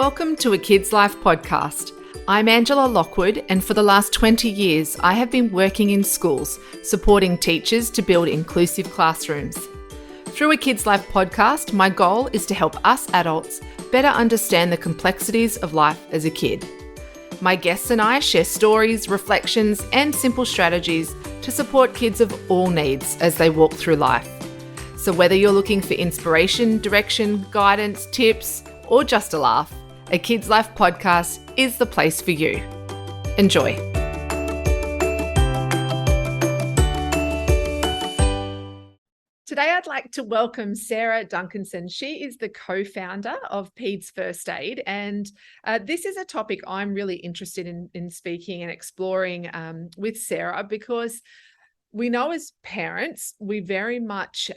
Welcome to A Kid's Life podcast. I'm Angela Lockwood, and for the last 20 years, I have been working in schools, supporting teachers to build inclusive classrooms. Through A Kid's Life podcast, my goal is to help us adults better understand the complexities of life as a kid. My guests and I share stories, reflections, and simple strategies to support kids of all needs as they walk through life. So whether you're looking for inspiration, direction, guidance, tips, or just a laugh, A Kid's Life podcast is the place for you. Enjoy. Today, I'd like to welcome Sarah Duncanson. She is the co-founder of Peds First Aid, and this is a topic I'm really interested in speaking and exploring with Sarah, because we know as parents, we very much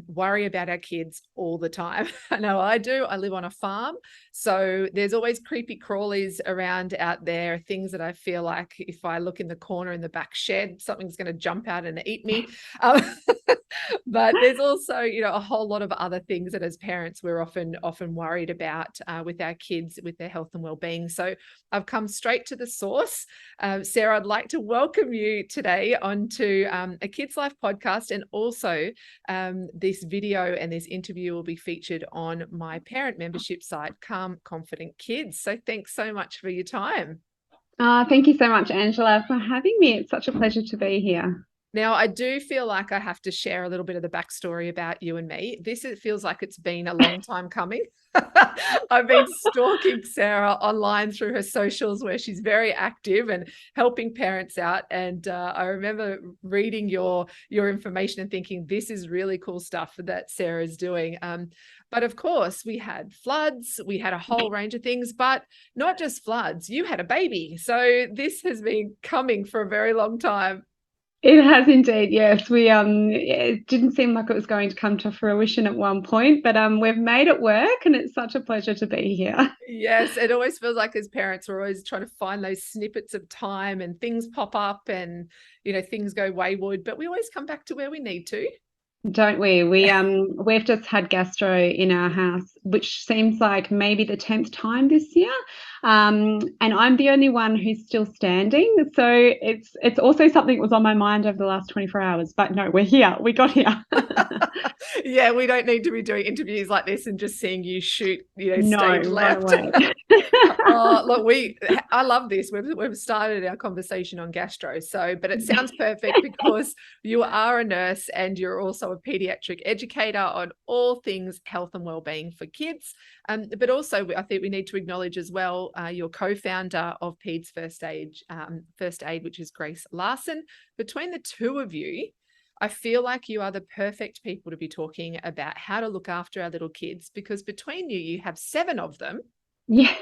worry about our kids all the time. I know I do. I live on a farm, so there's always creepy crawlies around out there, things that I feel like if I look in the corner in the back shed, something's going to jump out and eat me. But there's also, a whole lot of other things that as parents we're often worried about with our kids, with their health and well-being. So I've come straight to the source. Sarah, I'd like to welcome you today onto A Kid's Life podcast, and also this video and this interview will be featured on my parent membership site, Calm Confident Kids. So thanks so much for your time. Thank you so much, Angela, for having me. It's such a pleasure to be here. Now, I do feel like I have to share a little bit of the backstory about you and me. It feels like it's been a long time coming. I've been stalking Sarah online through her socials, where she's very active and helping parents out. And I remember reading your information and thinking, this is really cool stuff that Sarah's doing. But of course, we had floods, we had a whole range of things, but not just floods. You had a baby. So this has been coming for a very long time. It has indeed, yes. It didn't seem like it was going to come to fruition at one point, but we've made it work, and it's such a pleasure to be here. Yes, it always feels like as parents, we're always trying to find those snippets of time, and things pop up and, things go wayward, but we always come back to where we need to. Don't we? We've just had gastro in our house, which seems like maybe the 10th time this year. And I'm the only one who's still standing. So it's also something that was on my mind over the last 24 hours. But no, we're here. We got here. Yeah, we don't need to be doing interviews like this and just seeing you shoot, stage left. No way. Oh, look, I love this. We've started our conversation on gastro. But it sounds perfect because you are a nurse and you're also a pediatric educator on all things health and well-being for kids. But also, I think we need to acknowledge as well, your co-founder of Peds First Aid, which is Grace Larson. Between the two of you, I feel like you are the perfect people to be talking about how to look after our little kids, because between you have 7 of them. Yeah.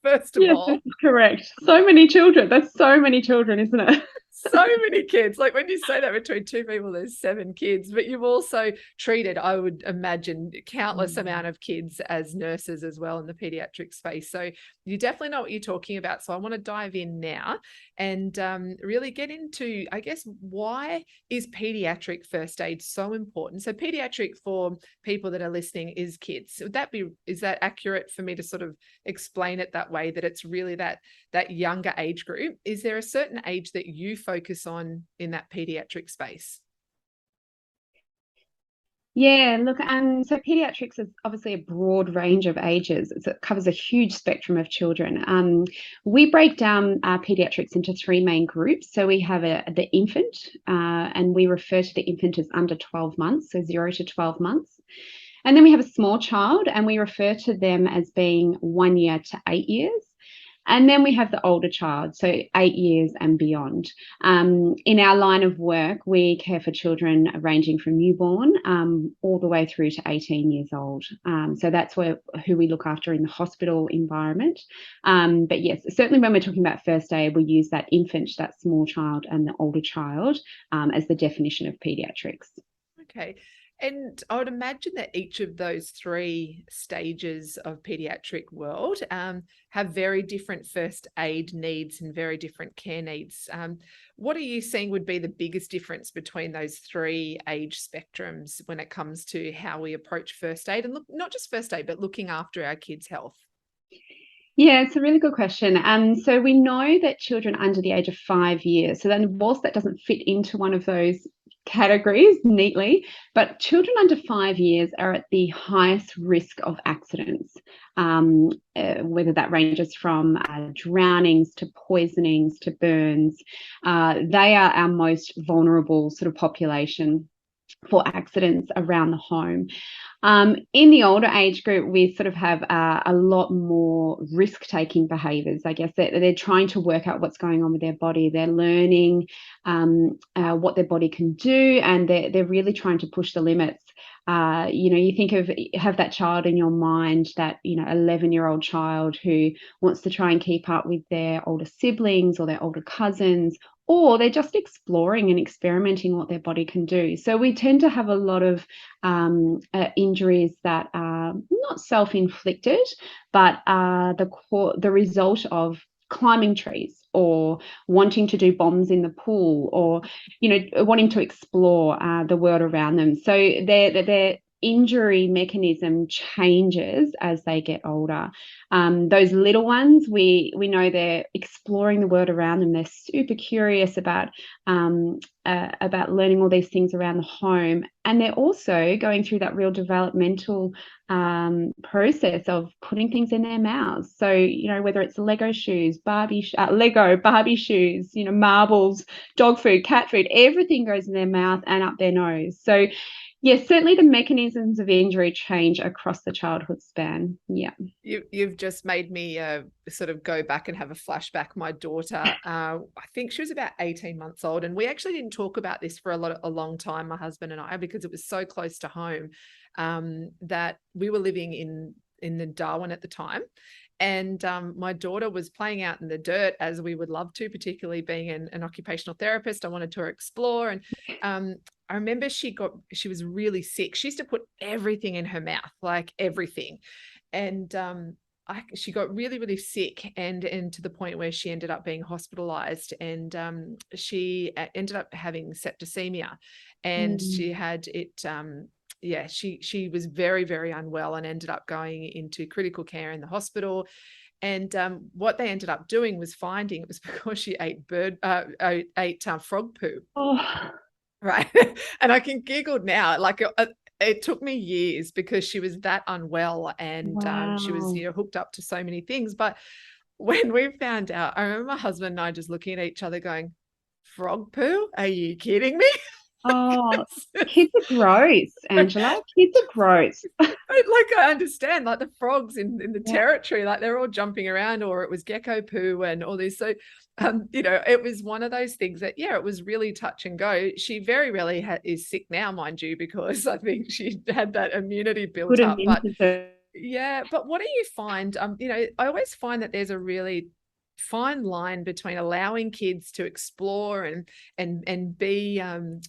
First of all. That's correct. So many children. That's so many children, isn't it? So many kids. Like when you say that between 2 people, there's 7 kids, but you've also treated, I would imagine, countless amount of kids as nurses as well in the pediatric space. So you definitely know what you're talking about. So I want to dive in now and really get into, I guess, why is pediatric first aid so important? So pediatric, for people that are listening, is kids. Is that accurate for me to sort of explain it that way, that it's really that younger age group? Is there a certain age that you focus on in that pediatric space? Yeah, look, so pediatrics is obviously a broad range of ages. It covers a huge spectrum of children. We break down pediatrics into 3 main groups. So we have the infant, and we refer to the infant as under 12 months, so 0 to 12 months. And then we have a small child, and we refer to them as being 1 year to 8 years. And then we have the older child, so 8 years and beyond. In our line of work, we care for children ranging from newborn all the way through to 18 years old. So that's who we look after in the hospital environment. But yes, certainly when we're talking about first aid, we use that infant, that small child, and the older child as the definition of pediatrics. Okay. And I would imagine that each of those 3 stages of pediatric world have very different first aid needs and very different care needs. What are you seeing would be the biggest difference between those 3 age spectrums when it comes to how we approach first aid, and not just first aid, but looking after our kids' health? Yeah, it's a really good question. So we know that children under the age of 5 years, so then whilst that doesn't fit into one of those categories neatly, but children under 5 years are at the highest risk of accidents, whether that ranges from drownings to poisonings to burns. They are our most vulnerable sort of population for accidents around the home. In the older age group, we sort of have a lot more risk-taking behaviours. I guess they're trying to work out what's going on with their body. They're learning what their body can do, and they're really trying to push the limits. Have that child in your mind, that 11-year-old child who wants to try and keep up with their older siblings or their older cousins, or they're just exploring and experimenting what their body can do. So we tend to have a lot of injuries that are not self-inflicted, but the result of climbing trees, or wanting to do bombs in the pool, or wanting to explore the world around them. So their injury mechanism changes as they get older. Those little ones, we know they're exploring the world around them. They're super curious about learning all these things around the home, and they're also going through that real developmental process of putting things in their mouths. So whether it's Lego shoes, Barbie shoes, marbles, dog food, cat food, everything goes in their mouth and up their nose. So yes, certainly the mechanisms of injury change across the childhood span. Yeah. You've just made me sort of go back and have a flashback. My daughter, I think she was about 18 months old, and we actually didn't talk about this for a long time, my husband and I, because it was so close to home, that we were living in the Darwin at the time. And my daughter was playing out in the dirt, as we would love to, particularly being an occupational therapist. I wanted to explore. And I remember she was really sick. She used to put everything in her mouth, like everything. And she got really, really sick, and to the point where she ended up being hospitalized, and she ended up having septicemia, and she had it. She was very, very unwell and ended up going into critical care in the hospital. And what they ended up doing was finding it was because she ate frog poo. Oh. Right. And I can giggle now. Like it took me years, because she was that unwell, and Wow. she was hooked up to so many things. But when we found out, I remember my husband and I just looking at each other going, frog poo? Are you kidding me? Oh, kids are gross, Angela. Kids are gross. I understand, like the frogs in the Yeah. territory, like they're all jumping around, or it was gecko poo and all this. So, it was one of those things that, it was really touch and go. She very rarely is sick now, mind you, because I think she had that immunity built Good up. immune But system. yeah, but what do you find? I always find that there's a really fine line between allowing kids to explore and be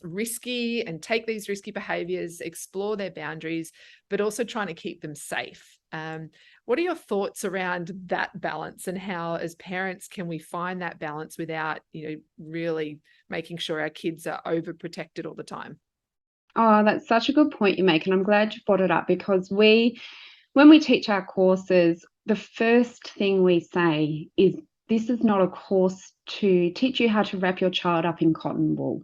risky and take these risky behaviors, explore their boundaries, but also trying to keep them safe. What are your thoughts around that balance, and how, as parents, can we find that balance without, really making sure our kids are overprotected all the time? Oh, that's such a good point you make, and I'm glad you brought it up, because when we teach our courses, the first thing we say is, this is not a course to teach you how to wrap your child up in cotton wool.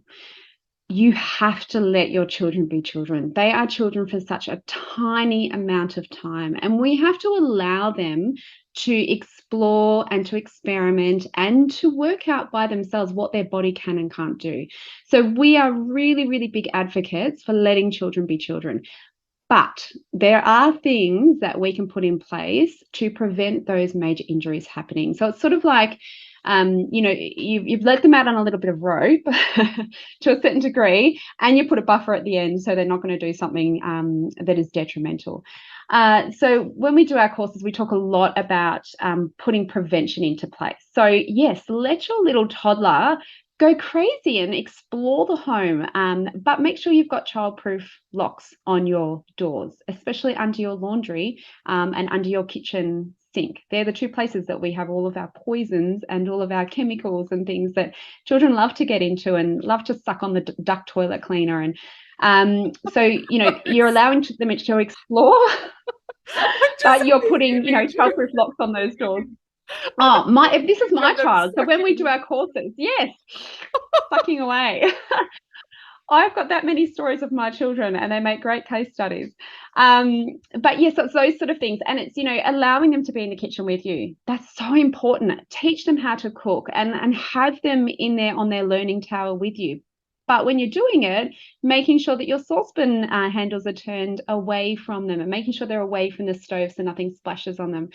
You have to let your children be children. They are children for such a tiny amount of time, and we have to allow them to explore and to experiment and to work out by themselves what their body can and can't do. So we are really, really big advocates for letting children be children. But there are things that we can put in place to prevent those major injuries happening. So it's sort of like, you've let them out on a little bit of rope to a certain degree, and you put a buffer at the end so they're not going to do something that is detrimental. So when we do our courses, we talk a lot about putting prevention into place. So yes, let your little toddler go crazy and explore the home, but make sure you've got childproof locks on your doors, especially under your laundry and under your kitchen sink. They're the two places that we have all of our poisons and all of our chemicals and things that children love to get into and love to suck on the duck toilet cleaner. And so you're allowing them to explore. But you're Just putting, listening to you. childproof locks on those doors. Well, If this is my them child. So when we do sucking. our courses, yes, sucking away. I've got that many stories of my children, and they make great case studies. But yes, it's those sort of things. And it's, allowing them to be in the kitchen with you. That's so important. Teach them how to cook and have them in there on their learning tower with you. But when you're doing it, making sure that your saucepan handles are turned away from them and making sure they're away from the stove so nothing splashes on them.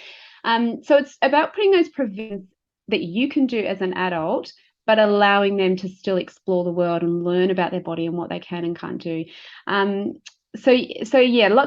So it's about putting those prevents that you can do as an adult, but allowing them to still explore the world and learn about their body and what they can and can't do. So yeah, lots